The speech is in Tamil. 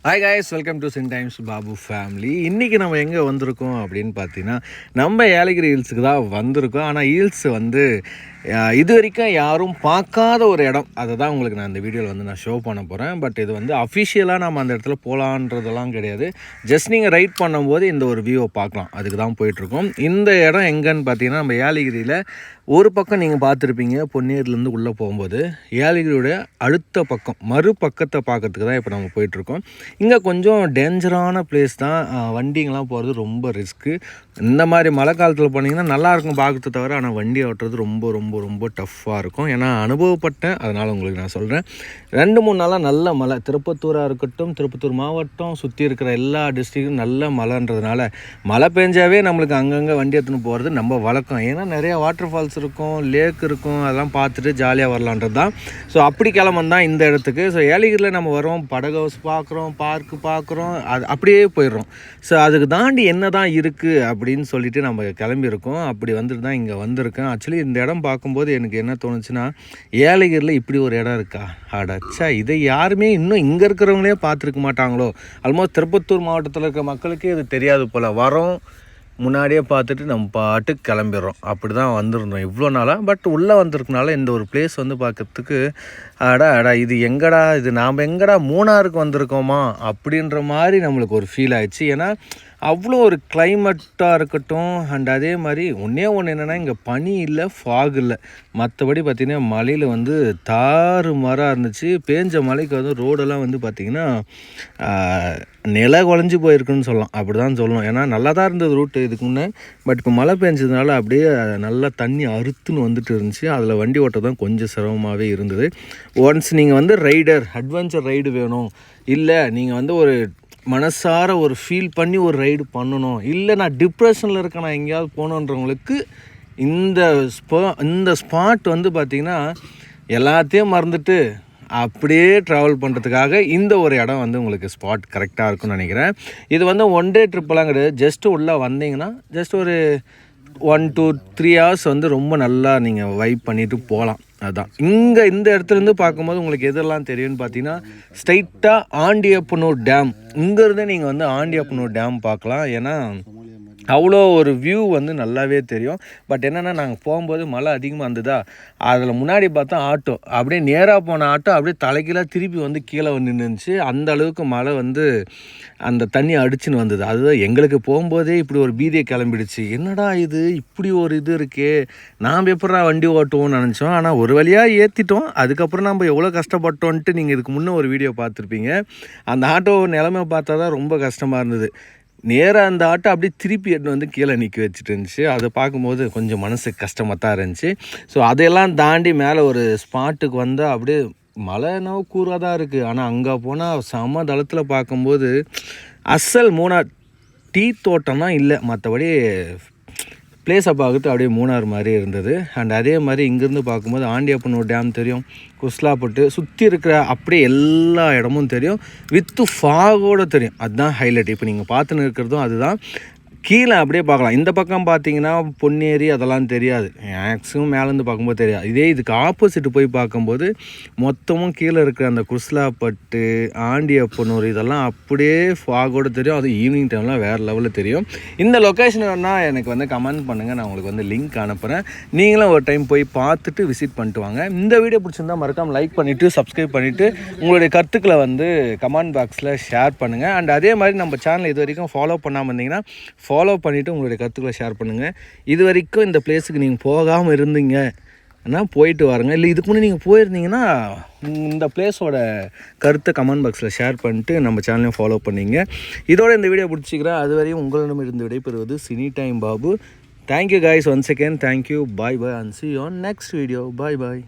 Hi guys, welcome to Cine Times Babu family. இன்னைக்கு நம்ம எங்கே வந்திருக்கோம் அப்படின்னு பார்த்தீங்கன்னா நம்ம ஏலகிரி ஹில்ஸுக்கு தான் வந்திருக்கோம். ஆனால் ஹில்ஸ் வந்து இது வரைக்கும் யாரும் பார்க்காத ஒரு இடம். அதை தான் உங்களுக்கு நான் இந்த வீடியோவில் வந்து நான் ஷோ பண்ண போகிறேன். பட் இது வந்து அஃபிஷியலாக நம்ம அந்த இடத்துல போகலான்றதெல்லாம் கிடையாது. ஜஸ்ட் நீங்கள் ரைட் பண்ணும்போது இந்த ஒரு வியூவை பார்க்கலாம், அதுக்கு தான் போயிட்டுருக்கோம். இந்த இடம் எங்கன்னு பார்த்தீங்கன்னா நம்ம ஏலகிரியில் ஒரு பக்கம் நீங்கள் பார்த்துருப்பீங்க, பொன்னேரிலேருந்து உள்ளே போகும்போது ஏலகிரியோடைய அடுத்த பக்கம் மறுபக்கத்தை பார்க்கறதுக்கு தான் இப்போ நம்ம போயிட்டுருக்கோம். இங்கே கொஞ்சம் டேஞ்சரான பிளேஸ் தான், வண்டிங்கெலாம் போகிறது ரொம்ப ரிஸ்க்கு. இந்த மாதிரி மழை காலத்தில் போனீங்கன்னா நல்லாயிருக்கும் பார்க்கறது தவிர, ஆனால் வண்டி ஓட்டுறது ரொம்ப ரொம்ப ரொம்ப டஃப்பாக இருக்கும். ஏன்னா அனுபவப்பட்டேன், அதனால் உங்களுக்கு நான் சொல்கிறேன். 2-3 நாளாக நல்ல மழை, திருப்பத்தூராக இருக்கட்டும், திருப்பத்தூர் மாவட்டம் சுற்றி இருக்கிற எல்லா டிஸ்ட்ரிக்டும் நல்ல மழைன்றதுனால மழை பெஞ்சாவே நம்மளுக்கு அங்கங்கே வண்டி எடுத்துன்னு போகிறது நம்ம வழக்கம். ஏன்னா நிறையா வாட்டர் ஃபால்ஸ் இருக்கும், லேக் இருக்கும், அதெல்லாம் பார்த்துட்டு ஜாலியாக வரலான்றது தான். ஸோ அப்படி கிளம்பந்தான் இந்த இடத்துக்கு. ஸோ ஏலகிரியில் நம்ம வரோம், படகு ஹவுஸ் பார்க்குறோம், பார்க்கு பார்க்குறோம், அது அப்படியே போயிடுறோம். ஸோ அதுக்கு தாண்டி என்ன தான் இருக்குது அப்படின்னு சொல்லிட்டு நம்ம கிளம்பியிருக்கோம். அப்படி வந்துட்டு தான் இங்கே வந்திருக்கேன். ஆக்சுவலி இந்த இடம் பார்க்கும்போது எனக்கு என்ன தோணுச்சுன்னா, ஏலகிரியில் இப்படி ஒரு இடம் இருக்கா, அடச்சா இதை யாருமே இன்னும் இங்கே இருக்கிறவங்களே பார்த்துருக்க மாட்டாங்களோ. ஆல்மோஸ்ட் திருப்பத்தூர் மாவட்டத்தில் இருக்க மக்களுக்கே இது தெரியாது போல். வரோம், முன்னாடியே பார்த்துட்டு நம்ம பாட்டுக்கு கிளம்பிடுறோம். அப்படி தான் வந்திருந்தோம் இவ்வளோ நாளாக. பட் உள்ளே வந்திருக்கனால இந்த ஒரு பிளேஸ் வந்து பார்க்கறதுக்கு அடா இது எங்கடா, இது நாம் எங்கடா மூணாருக்கு வந்திருக்கோமா அப்படின்ற மாதிரி நம்மளுக்கு ஒரு ஃபீல் ஆயிடுச்சு. ஏன்னா அவ்வளோ ஒரு கிளைமேட்டாக இருக்கட்டும். அண்ட் அதே மாதிரி ஒன்றே ஒன்று என்னென்னா, இங்கே பனி இல்லை, ஃபாக் இல்லை. மற்றபடி பார்த்திங்கன்னா மலையில் வந்து தாறு மரம் இருந்துச்சு. பேஞ்ச மலைக்கு வந்து ரோடெல்லாம் வந்து பார்த்திங்கன்னா நில குழஞ்சி போயிருக்குன்னு சொல்லலாம், அப்படி தான் சொல்லணும். ஏன்னா நல்லா தான் இருந்தது ரூட்டு இதுக்கு முன்னே. பட் இப்போ மழை பெஞ்சதுனால அப்படியே நல்லா தண்ணி அறுத்துன்னு வந்துட்டு இருந்துச்சு. அதில் வண்டி ஓட்ட தான் கொஞ்சம் சிரமமாகவே இருந்தது. ஒன்ஸ் நீங்கள் வந்து ரைடர், அட்வென்ச்சர் ரைடு வேணும், இல்லை நீங்கள் வந்து ஒரு மனசார ஒரு ஃபீல் பண்ணி ஒரு ரைடு பண்ணணும், இல்லை நான் டிப்ரெஷனில் இருக்கேன், நான் எங்கேயாவது போகணுன்றவங்களுக்கு இந்த ஸ்பாட் வந்து பார்த்திங்கன்னா எல்லாத்தையும் மறந்துட்டு அப்படியே ட்ராவல் பண்ணுறதுக்காக இந்த ஒரு இடம் வந்து உங்களுக்கு ஸ்பாட் கரெக்டாக இருக்கும்னு நினைக்கிறேன். இது வந்து 1 டே ட்ரிப்பெல்லாம் கிடையாது. ஜஸ்ட்டு உள்ளே வந்தீங்கன்னா ஜஸ்ட் ஒரு 1 to 3 hours வந்து ரொம்ப நல்லா நீங்கள் வைப் பண்ணிவிட்டு போகலாம். அதுதான் இங்கே இந்த இடத்துலேருந்து பார்க்கும்போது உங்களுக்கு எதெல்லாம் தெரியும்னு பார்த்தீங்கன்னா, ஸ்ட்ரைட்டாக ஆண்டியப்பனூர் டேம், இங்கேருந்தே நீங்கள் வந்து ஆண்டியப்பனூர் டேம் பார்க்கலாம். ஏன்னா அவ்வளோ ஒரு வியூ வந்து நல்லாவே தெரியும். பட் என்னென்னா, நாங்கள் போகும்போது மழை அதிகமாக இருந்ததா, அதில் முன்னாடி பார்த்தா ஆட்டோ, அப்படியே நேராக போன ஆட்டோ அப்படியே தலைக்கீழாக திருப்பி வந்து கீழே வந்து நின்றுச்சு. அந்த அளவுக்கு மழை வந்து அந்த தண்ணி அடிச்சுன்னு வந்தது. அதுதான் எங்களுக்கு போகும்போதே இப்படி ஒரு பீதியை கிளம்பிடுச்சு. என்னடா இது இப்படி ஒரு இது இருக்கே, நாம் எப்படா வண்டி ஓட்டுவோம்னு நினச்சோம். ஆனால் ஒரு வழியாக ஏற்றிட்டோம். அதுக்கப்புறம் நம்ம எவ்வளோ கஷ்டப்பட்டோன்ட்டு நீங்கள் இதுக்கு முன்னே ஒரு வீடியோ பார்த்துருப்பீங்க. அந்த ஆட்டோ நிலைமை பார்த்தா தான் ரொம்ப கஷ்டமாக இருந்தது. நேராக அந்த ஆட்டோ அப்படியே திருப்பி எடுத்து வந்து கீழே நிற்க வச்சுட்டு இருந்துச்சு. அதை பார்க்கும்போது கொஞ்சம் மனசுக்கு கஷ்டமாக தான் இருந்துச்சு. ஸோ அதையெல்லாம் தாண்டி மேலே ஒரு ஸ்பாட்டுக்கு வந்தால் அப்படியே மழை என்னவோ கூறாக தான் இருக்குது. ஆனால் அங்கே போனால் செம தளத்தில் பார்க்கும்போது அசல் மூணார் டீ தோட்டம் தான் இல்லை, மற்றபடி பிளேஸை பார்க்குறது அப்படியே மூணார் மாதிரி இருந்தது. அண்ட் அதே மாதிரி இங்கேருந்து பார்க்கும்போது ஆண்டியப்பனூர் டேம் தெரியும், குஸ்லாப்பட்டு சுற்றி இருக்கிற அப்படியே எல்லா இடமும் தெரியும், வித்து ஃபாகோடு தெரியும். அதுதான் ஹைலைட். இப்போ நீங்கள் பார்த்துன்னு இருக்கிறதும் அதுதான். கீழே அப்படியே பார்க்கலாம். இந்த பக்கம் பார்த்தீங்கன்னா பொன்னேரி அதெல்லாம் தெரியாது, மேக்ஸிமம் மேலேருந்து பார்க்கும்போது தெரியாது. இதே இதுக்கு ஆப்போசிட் போய் பார்க்கும்போது மொத்தமும் கீழே இருக்கிற அந்த குஸ்லாப்பட்டு, ஆண்டியப்பனூர் இதெல்லாம் அப்படியே ஃபாகோடு தெரியும். அது ஈவினிங் டைம்லாம் வேறு லெவலில் தெரியும். இந்த லொக்கேஷன் வேணால் எனக்கு வந்து கமெண்ட் பண்ணுங்கள், நான் உங்களுக்கு வந்து லிங்க் அனுப்புகிறேன். நீங்களும் ஒரு டைம் போய் பார்த்துட்டு விசிட் பண்ணிட்டு வாங்க. இந்த வீடியோ பிடிச்சிருந்தால் மறக்காமல் லைக் பண்ணிவிட்டு சப்ஸ்கிரைப் பண்ணிவிட்டு உங்களுடைய கருத்துக்களை வந்து கமெண்ட் பாக்ஸில் ஷேர் பண்ணுங்கள். அண்ட் அதே மாதிரி நம்ம சேனல் இது வரைக்கும் ஃபாலோ பண்ணாமல் இருந்தீங்கன்னா ஃபாலோ பண்ணிவிட்டு உங்களுடைய கருத்துக்களை ஷேர் பண்ணுங்கள். இது வரைக்கும் இந்த பிளேஸுக்கு நீங்கள் போகாமல் இருந்தீங்க ஆனால் போயிட்டு வாருங்க. இல்லை இதுக்கு முன்னே நீங்கள் போயிருந்தீங்கன்னா இந்த பிளேஸோட கருத்தை கமெண்ட் பாக்ஸில் ஷேர் பண்ணிட்டு நம்ம சேனலையும் ஃபாலோ பண்ணிங்க. இதோட இந்த வீடியோ பிடிச்சிக்கிறேன். அதுவரையும் உங்களிடமிருந்து விடைபெறுவது cine time Babu. Thank you guys, once again thank you. Bye bye and see you on next video. Bye bye.